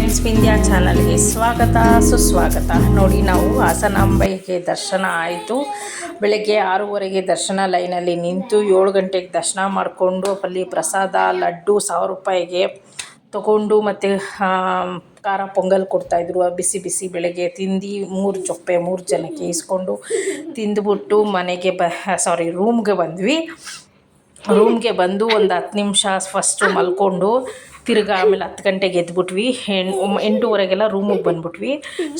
Friends, Vindhya ಚಾನಲ್ಗೆ ಸ್ವಾಗತ ಸುಸ್ವಾಗತ. ನೋಡಿ, ನಾವು ಹಾಸನಾಂಬೆಗೆ ದರ್ಶನ ಆಯಿತು. ಬೆಳಗ್ಗೆ 6:30ಗೆ ದರ್ಶನ ಲೈನಲ್ಲಿ ನಿಂತು 7 ಗಂಟೆಗೆ ದರ್ಶನ ಮಾಡಿಕೊಂಡು ಅಲ್ಲಿ ಪ್ರಸಾದ ಲಡ್ಡು 1000 ರೂಪಾಯಿಗೆ ತೊಗೊಂಡು ಮತ್ತು ಖಾರ ಪೊಂಗಲ್ ಕೊಡ್ತಾಯಿದ್ರು. ಬಿಸಿ ಬಿಸಿ ಬೆಳಗ್ಗೆ ತಿಂದು 3 ಚೊಪ್ಪೆ 3 ಜನಕ್ಕೆ ಇಸ್ಕೊಂಡು ತಿಂದುಬಿಟ್ಟು ಮನೆಗೆ ರೂಮ್ಗೆ ಬಂದ್ವಿ. ರೂಮ್ಗೆ ಬಂದು ಒಂದು 10 ನಿಮಿಷ ಫಸ್ಟು ಮಲ್ಕೊಂಡು ತಿರ್ಗಿ ಆಮೇಲೆ 10 ಗಂಟೆಗೆ ಎದ್ಬಿಟ್ವಿ. 8:30ಗೆಲ್ಲ ರೂಮಿಗೆ ಬಂದ್ಬಿಟ್ವಿ.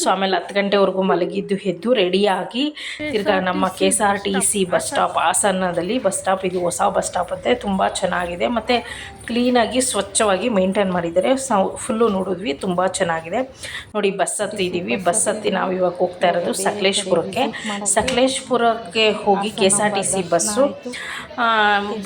ಸೊ ಆಮೇಲೆ 10 ಗಂಟೆವರೆಗೂ ಮಲಗಿದ್ದು ಎದ್ದು ರೆಡಿಯಾಗಿ ತಿರ್ಗಿ ನಮ್ಮ KSRTC ಬಸ್ ಸ್ಟಾಪ್, ಹಾಸನದಲ್ಲಿ ಬಸ್ ಸ್ಟಾಪ್, ಇದು ಹೊಸ ಬಸ್ ಸ್ಟಾಪ್ ಅಂತೆ, ತುಂಬ ಚೆನ್ನಾಗಿದೆ ಮತ್ತು ಕ್ಲೀನಾಗಿ ಸ್ವಚ್ಛವಾಗಿ ಮೇಂಟೈನ್ ಮಾಡಿದ್ದಾರೆ. ಫುಲ್ಲು ನೋಡಿದ್ವಿ, ತುಂಬ ಚೆನ್ನಾಗಿದೆ. ನೋಡಿ, ಬಸ್ ಹತ್ತಿದ್ದೀವಿ. ಬಸ್ ಹತ್ತಿ ನಾವು ಇವಾಗ ಹೋಗ್ತಾ ಇರೋದು ಸಕಲೇಶಪುರಕ್ಕೆ. ಸಕಲೇಶಪುರಕ್ಕೆ ಹೋಗಿ KSRTC ಬಸ್ಸು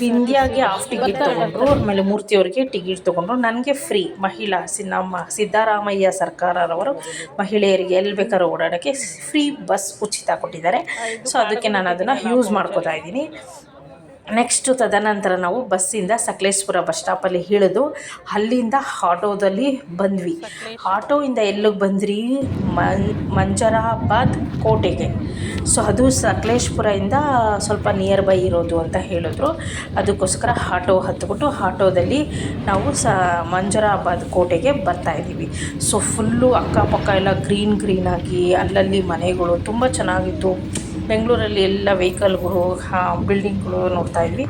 ವಿಂಧ್ಯಾಗೆ ಹಾಫ್ ಟಿಕೆಟ್ ತೊಗೊಂಡ್ರು, ಆಮೇಲೆ ಮೂರ್ತಿಯವ್ರಿಗೆ ಟಿಕೆಟ್ ತೊಗೊಂಡ್ರು. ನನಗೆ ಫ್ರೀ ಮಹಿಳಾ ನಮ್ಮ ಸಿದ್ದರಾಮಯ್ಯ ಸರ್ಕಾರರವರು ಮಹಿಳೆಯರಿಗೆ ಎಲ್ಲಿ ಬೇಕಾದ್ರೂ ಓಡಾಡೋಕ್ಕೆ ಫ್ರೀ ಬಸ್ ಉಚಿತ ಕೊಟ್ಟಿದ್ದಾರೆ. ಸೊ ಅದಕ್ಕೆ ನಾನು ಅದನ್ನು ಯೂಸ್ ಮಾಡ್ಕೋತಾ ಇದ್ದೀನಿ. ನೆಕ್ಸ್ಟು ತದನಂತರ ನಾವು ಬಸ್ಸಿಂದ ಸಕಲೇಶಪುರ ಬಸ್ ಸ್ಟಾಪಲ್ಲಿ ಇಳಿದು ಅಲ್ಲಿಂದ ಆಟೋದಲ್ಲಿ ಬಂದ್ವಿ. ಆಟೋಯಿಂದ ಎಲ್ಲಿಗೆ ಬಂದ್ರಿ? ಮಂಜರಾಬಾದ್ ಕೋಟೆಗೆ. ಸೊ ಅದು ಸಕಲೇಶಪುರದಿಂದ ಸ್ವಲ್ಪ ನಿಯರ್ ಬೈ ಇರೋದು ಅಂತ ಹೇಳಿದ್ರು. ಅದಕ್ಕೋಸ್ಕರ ಆಟೋ ಹತ್ಬಿಟ್ಟು ಆಟೋದಲ್ಲಿ ನಾವು ಮಂಜರಾಬಾದ್ ಕೋಟೆಗೆ ಬರ್ತಾಯಿದ್ದೀವಿ. ಸೊ ಫುಲ್ಲು ಅಕ್ಕಪಕ್ಕ ಎಲ್ಲ ಗ್ರೀನಾಗಿ ಅಲ್ಲಲ್ಲಿ ಮನೆಗಳು ತುಂಬ ಚೆನ್ನಾಗಿತ್ತು. ಬೆಂಗಳೂರಲ್ಲಿ ಎಲ್ಲ ವೆಹಿಕಲ್ಗಳು, ಬಿಲ್ಡಿಂಗ್ಗಳು ನೋಡ್ತಾ ಇದ್ವಿ.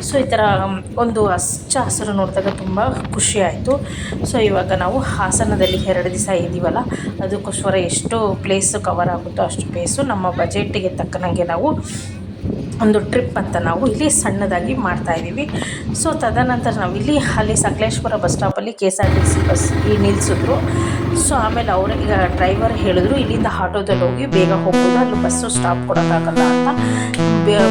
ಸೊ ಈ ಥರ ಒಂದು ಹಚ್ಚ ಹಸಿರು ನೋಡಿದಾಗ ತುಂಬ ಖುಷಿ ಆಯಿತು. ಸೊ ಇವಾಗ ನಾವು ಹಾಸನದಲ್ಲಿ 2 ದಿವಸ ಇದ್ದೀವಲ್ಲ, ಅದಕ್ಕೋಸ್ಕರ ಎಷ್ಟು ಪ್ಲೇಸು ಕವರ್ ಆಗುತ್ತೋ ಅಷ್ಟು ಪ್ಲೇಸು ನಮ್ಮ ಬಜೆಟ್ಟಿಗೆ ತಕ್ಕನಂಗೆ ನಾವು ಒಂದು ಟ್ರಿಪ್ ಅಂತ ನಾವು ಇಲ್ಲಿ ಸಣ್ಣದಾಗಿ ಮಾಡ್ತಾಯಿದ್ದೀವಿ. ಸೊ ತದನಂತರ ನಾವು ಅಲ್ಲಿ ಸಕಲೇಶಪುರ ಬಸ್ ಸ್ಟಾಪಲ್ಲಿ KSRTC ಬಸ್ ನಿಲ್ಲಿಸಿದ್ರು. ಸೊ ಆಮೇಲೆ ಅವರೇ ಈಗ ಡ್ರೈವರ್ ಹೇಳಿದ್ರು, ಇಲ್ಲಿಂದ ಆಟೋದಲ್ಲಿ ಹೋಗಿ ಬೇಗ ಹೋಗ್ಬೋದು, ಅಲ್ಲಿ ಬಸ್ಸು ಸ್ಟಾಪ್ ಕೊಡೋಕ್ಕಾಗಲ್ಲ ಅಂತ,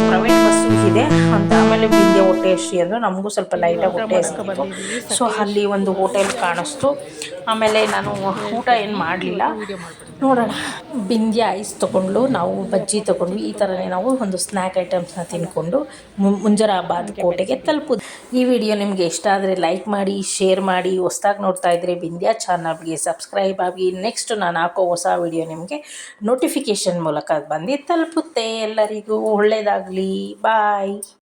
ಪ್ರೈವೇಟ್ ಬಸ್ಸು ಇದೆ ಅಂತ. ಆಮೇಲೆ ವಿಂಧ್ಯ ಹೊಟ್ಟೆ ಹಸಿ ಅಂದರು, ನಮಗೂ ಸ್ವಲ್ಪ ಲೈಟಾಗಿ ಹೊಟ್ಟೆ ಹಸ್ಕೊಬೇಕು. ಸೊ ಅಲ್ಲಿ ಒಂದು ಹೋಟೆಲ್ ಕಾಣಿಸ್ತು. ಆಮೇಲೆ ನಾನು ಊಟ ಏನು ಮಾಡಲಿಲ್ಲ, ನೋಡೋಣ. ವಿಂಧ್ಯ ಐಸ್ ತೊಗೊಂಡು ನಾವು ಬಜ್ಜಿ ತೊಗೊಂಡ್ವಿ. ಈ ಥರನೇ ನಾವು ಒಂದು ಸ್ನ್ಯಾಕ್ ಐಟಮ್ಸ್ನ ತಿಂದ್ಕೊಂಡು ಮಂಜರಾಬಾದ್ ಕೋಟೆಗೆ ತಲುಪೋದು. ಈ ವಿಡಿಯೋ ನಿಮಗೆ ಇಷ್ಟ ಆದರೆ ಲೈಕ್ ಮಾಡಿ, ಶೇರ್ ಮಾಡಿ. ಹೊಸ್ದಾಗಿ ನೋಡ್ತಾ ಇದ್ದರೆ ವಿಂಧ್ಯ ಚಾನಲ್ಗೆ ಸಬ್ಸ್ಕ್ರೈಬ್ ಆಗಿ. ನೆಕ್ಸ್ಟ್ ನಾನು ಹಾಕೋ ಹೊಸ ವಿಡಿಯೋ ನಿಮಗೆ ನೋಟಿಫಿಕೇಷನ್ ಮೂಲಕ ಬಂದು ತಲುಪುತ್ತೆ. ಎಲ್ಲರಿಗೂ ಒಳ್ಳೆಯದಾಗಲಿ. ಬಾಯ್.